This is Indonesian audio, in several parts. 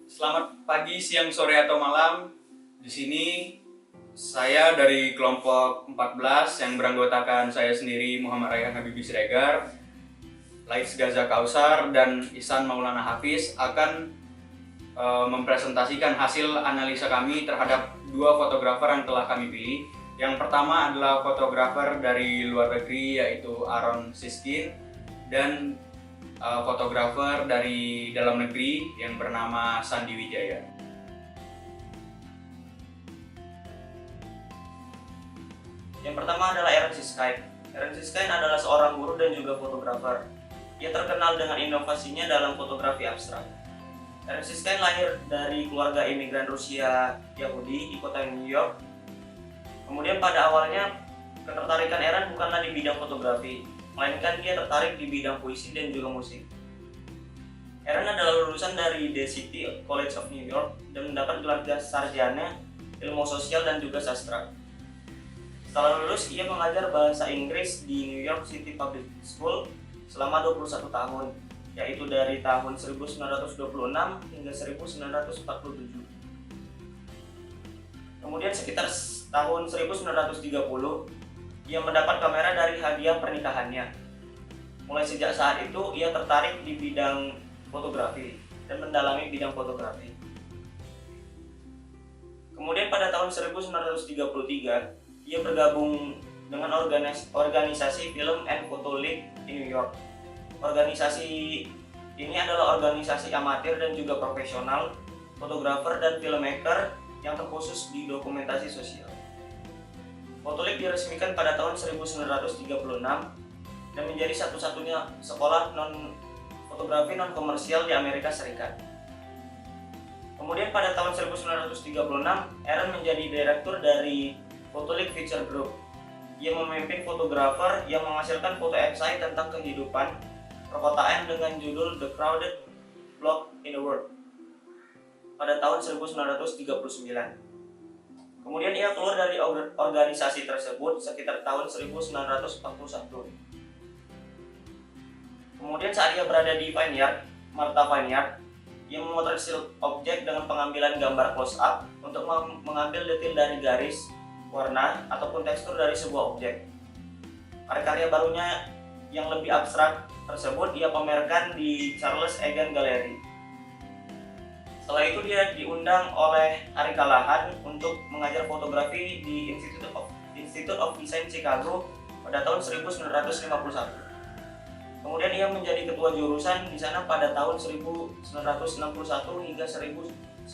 Selamat pagi, siang, sore, atau malam. Di sini saya dari kelompok 14 yang beranggotakan saya sendiri Muhammad Rayhan Habibie Siregar, Lais Gaza Kausar, dan Ihsan Maulana Hafiz akan mempresentasikan hasil analisa kami terhadap dua fotografer yang telah kami pilih. Yang pertama adalah fotografer dari luar negeri yaitu Aaron Siskin, dan fotografer dari dalam negeri yang bernama Sandi Wijaya. Yang pertama adalah Aaron Siskin. Aaron Siskin adalah seorang guru dan juga fotografer. Ia terkenal dengan inovasinya dalam fotografi abstrak. Aaron Siskin lahir dari keluarga imigran Rusia Yahudi di kota New York. Kemudian pada awalnya ketertarikan Aaron bukanlah di bidang fotografi, melainkan dia tertarik di bidang puisi dan juga musik. Aaron adalah lulusan dari The City College of New York dan mendapat gelar sarjana ilmu sosial dan juga sastra. Setelah lulus, ia mengajar bahasa Inggris di New York City Public School selama 21 tahun, yaitu dari tahun 1926 hingga 1947. Kemudian sekitar tahun 1930, ia mendapat kamera dari hadiah pernikahannya. Mulai sejak saat itu, ia tertarik di bidang fotografi dan mendalami bidang fotografi. Kemudian pada tahun 1933, ia bergabung dengan organisasi Film and Photo League di New York. Organisasi ini adalah organisasi amatir dan juga profesional, fotografer dan filmmaker yang terkhusus di dokumentasi sosial. Photo League diresmikan pada tahun 1936 dan menjadi satu-satunya sekolah fotografi non komersial di Amerika Serikat. Kemudian pada tahun 1936, Aaron menjadi direktur dari Photo League Feature Group. Ia memimpin fotografer yang menghasilkan foto esai tentang kehidupan perkotaan dengan judul The Crowded Block in the World pada tahun 1939. Kemudian ia keluar dari organisasi tersebut sekitar tahun 1941. Kemudian saat ia berada di Martha Vineyard, ia memotret still objek dengan pengambilan gambar close up untuk mengambil detail dari garis, warna, ataupun tekstur dari sebuah objek. Karya-karya barunya yang lebih abstrak tersebut ia pamerkan di Charles Egan Gallery. Setelah itu dia diundang oleh Hari Callahan untuk mengajar fotografi di Institute of Design Chicago pada tahun 1951. Kemudian ia menjadi ketua jurusan di sana pada tahun 1961 hingga 1971.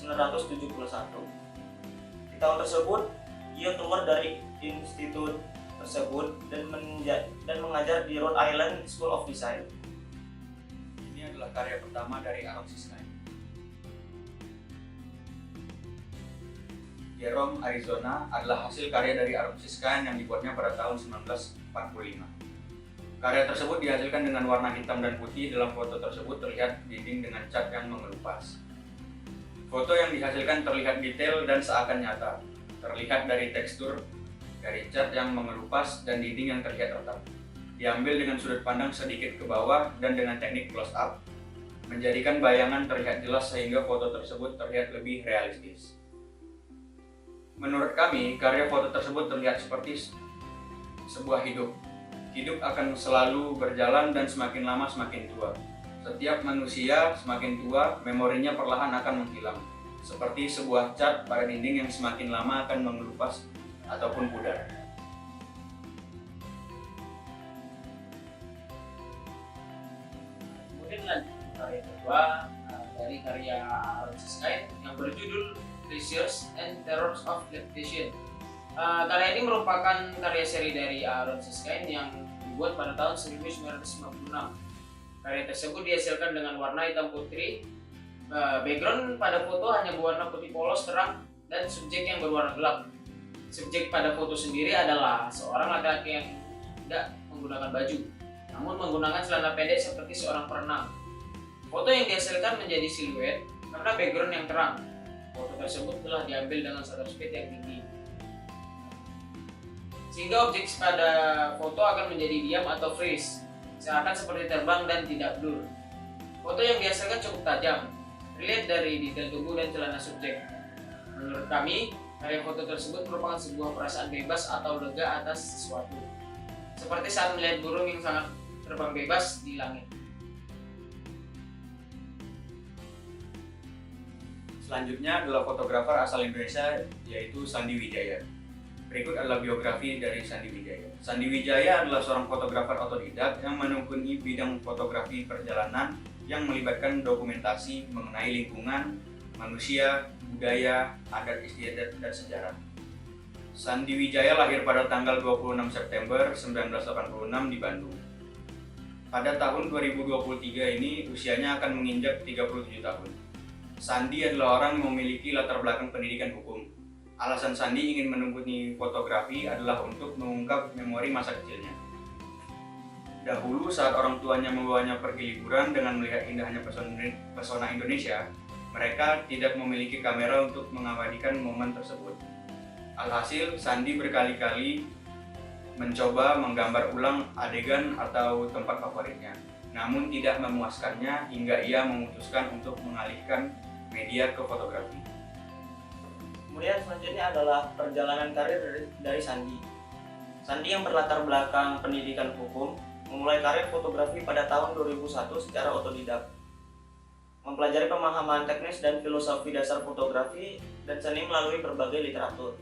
Di tahun tersebut, ia keluar dari institut tersebut dan mengajar di Rhode Island School of Design. Ini adalah karya pertama dari Aaron Siskin. Jerome, Arizona adalah hasil karya dari Aaron Siskin yang dibuatnya pada tahun 1945. Karya tersebut dihasilkan dengan warna hitam dan putih. Dalam foto tersebut terlihat dinding dengan cat yang mengelupas. Foto yang dihasilkan terlihat detail dan seakan nyata. Terlihat dari tekstur, dari cat yang mengelupas dan dinding yang terlihat retak. Diambil dengan sudut pandang sedikit ke bawah dan dengan teknik close up, menjadikan bayangan terlihat jelas sehingga foto tersebut terlihat lebih realistis. Menurut kami, karya foto tersebut terlihat seperti sebuah hidup. Hidup akan selalu berjalan dan semakin lama semakin tua. Setiap manusia semakin tua, memorinya perlahan akan menghilang. Seperti sebuah cat pada dinding yang semakin lama akan mengelupas ataupun pudar. Kemudian lanjut karya kedua dari karya Aaron Siskin yang berjudul Treasures and Terrors of Levitation. Karya ini merupakan karya seri dari Aaron Siskin yang dibuat pada tahun 1956. Karya tersebut dihasilkan dengan warna hitam putih. Background pada foto hanya berwarna putih polos terang dan subjek yang berwarna gelap. Subjek pada foto sendiri adalah seorang laki-laki yang tidak menggunakan baju, namun menggunakan celana pendek seperti seorang perenang. Foto yang dihasilkan menjadi siluet karena background yang terang. Foto tersebut telah diambil dengan shutter speed yang tinggi, sehingga objek pada foto akan menjadi diam atau freeze, seakan seperti terbang dan tidak blur. Foto yang dihasilkan cukup tajam. terlihat dari detail tubuh dan celana subjek. Menurut kami, karya foto tersebut merupakan sebuah perasaan bebas atau lega atas sesuatu, seperti saat melihat burung yang sangat terbang bebas di langit. Selanjutnya adalah fotografer asal Indonesia, yaitu Sandi Wijaya. Berikut adalah biografi dari Sandi Wijaya. Sandi Wijaya adalah seorang fotografer otodidak yang menekuni bidang fotografi perjalanan yang melibatkan dokumentasi mengenai lingkungan, manusia, budaya, adat istiadat, dan sejarah. Sandi Wijaya lahir pada tanggal 26 September 1986 di Bandung. Pada tahun 2023 ini usianya akan menginjak 37 tahun. Sandi adalah orang yang memiliki latar belakang pendidikan hukum. Alasan Sandi ingin menekuni fotografi adalah untuk mengungkap memori masa kecilnya. Dahulu saat orang tuanya membawanya pergi liburan dengan melihat indahnya pesona Indonesia, mereka tidak memiliki kamera untuk mengabadikan momen tersebut. Alhasil, Sandi berkali-kali mencoba menggambar ulang adegan atau tempat favoritnya, namun tidak memuaskannya hingga ia memutuskan untuk mengalihkan media ke fotografi. Kemudian selanjutnya adalah perjalanan karir dari Sandi. Sandi yang berlatar belakang pendidikan hukum memulai karir fotografi pada tahun 2001 secara otodidak. Mempelajari pemahaman teknis dan filosofi dasar fotografi dan seni melalui berbagai literatur.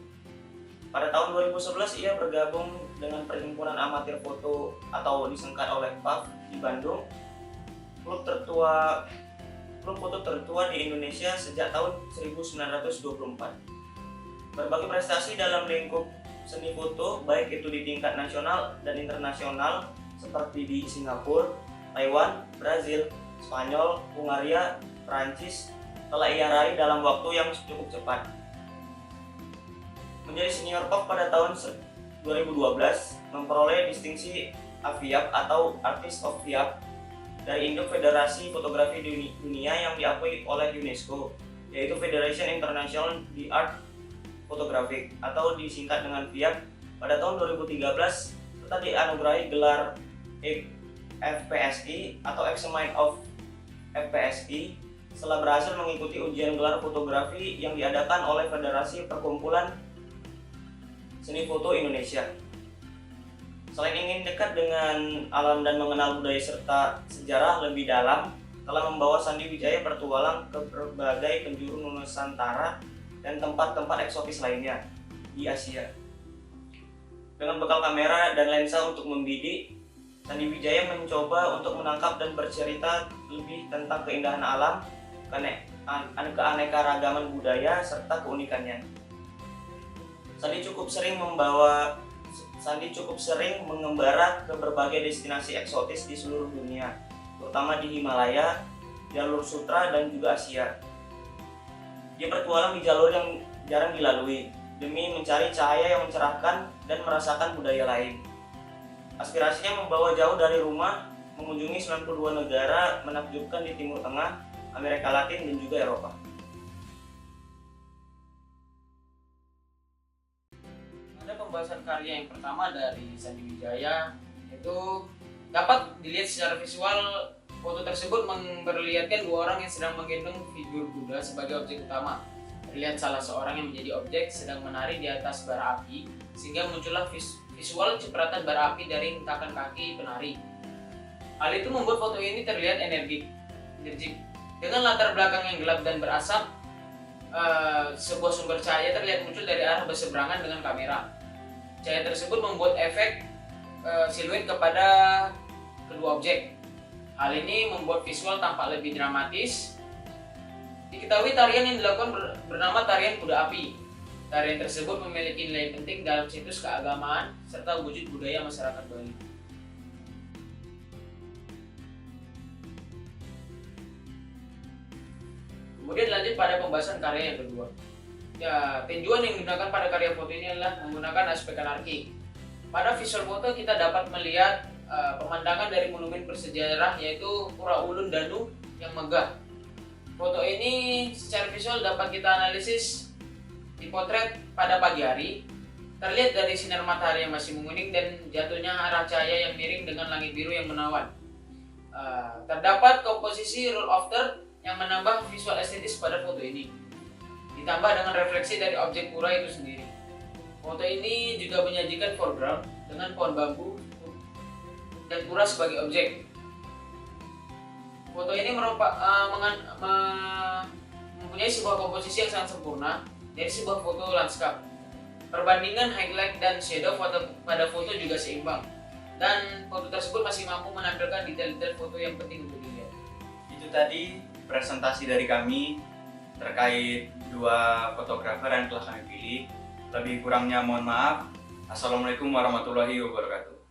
Pada tahun 2011 ia bergabung dengan Perhimpunan Amatir Foto atau disingkat oleh PAF di Bandung, klub foto tertua di Indonesia sejak tahun 1924. Berbagai prestasi dalam lingkup seni foto baik itu di tingkat nasional dan internasional seperti di Singapura, Taiwan, Brazil, Spanyol, Hungaria, Prancis telah ia raih dalam waktu yang cukup cepat. Menjadi senior PAF pada tahun 2012, memperoleh distingsi AFIAP atau Artist of FIAP dari Indo Federasi Fotografi Dunia yang diakui oleh UNESCO, yaitu Federation International de Art Photographic atau disingkat dengan FIAP. Pada tahun 2013 serta dianugerahi gelar FPSI atau Examen of FPSI setelah berhasil mengikuti ujian gelar fotografi yang diadakan oleh Federasi Perkumpulan Seni Foto Indonesia. Selain ingin dekat dengan alam dan mengenal budaya serta sejarah lebih dalam, telah membawa Sandi Wijaya bertualang ke berbagai penjuru Nusantara dan tempat-tempat eksotis lainnya di Asia. Dengan bekal kamera dan lensa untuk membidik, Sandi Wijaya mencoba untuk menangkap dan bercerita lebih tentang keindahan alam, keanekaragaman budaya, serta keunikannya. Sandi cukup sering mengembara ke berbagai destinasi eksotis di seluruh dunia, terutama di Himalaya, jalur sutra, dan juga Asia. Dia bertualang di jalur yang jarang dilalui demi mencari cahaya yang mencerahkan dan merasakan budaya lain. Aspirasinya membawa jauh dari rumah, mengunjungi 92 negara menakjubkan di Timur Tengah, Amerika Latin, dan juga Eropa. Pada pembahasan karya yang pertama dari Sandi Wijaya, itu dapat dilihat secara visual. Foto tersebut memperlihatkan dua orang yang sedang menggendong figur Buddha sebagai objek utama. Terlihat salah seorang yang menjadi objek sedang menari di atas bara api, sehingga muncullah visual cipratan bara api dari hentakan kaki penari. Hal itu membuat foto ini terlihat energik. Dengan latar belakang yang gelap dan berasap, sebuah sumber cahaya terlihat muncul dari arah berseberangan dengan kamera. Cahaya tersebut membuat efek siluet kepada kedua objek. Hal ini membuat visual tampak lebih dramatis. Diketahui tarian yang dilakukan bernama tarian kuda api. Tarian tersebut memiliki nilai penting dalam situs keagamaan serta wujud budaya masyarakat Bali. Kemudian lanjut pada pembahasan karya yang kedua. Tinjauan yang digunakan pada karya foto ini adalah menggunakan aspek anarki. Pada visual foto kita dapat melihat pemandangan dari monumen bersejarah yaitu Pura Ulun Danu yang megah. Foto ini secara visual dapat kita analisis dipotret pada pagi hari. Terlihat dari sinar matahari yang masih menguning dan jatuhnya arah cahaya yang miring dengan langit biru yang menawan. Terdapat komposisi roll of third yang menambah visual estetis pada foto ini. Ditambah dengan refleksi dari objek pura itu sendiri. Foto ini juga menyajikan foreground dengan pohon bambu dan pura sebagai objek. Foto ini mempunyai sebuah komposisi yang sangat sempurna dari sebuah foto lanskap. Perbandingan highlight dan shadow pada foto juga seimbang, dan foto tersebut masih mampu menampilkan detail-detail foto yang penting untuk dilihat. Itu tadi presentasi dari kami terkait dua fotografer yang telah kami pilih. Lebih kurangnya mohon maaf. Assalamualaikum warahmatullahi wabarakatuh.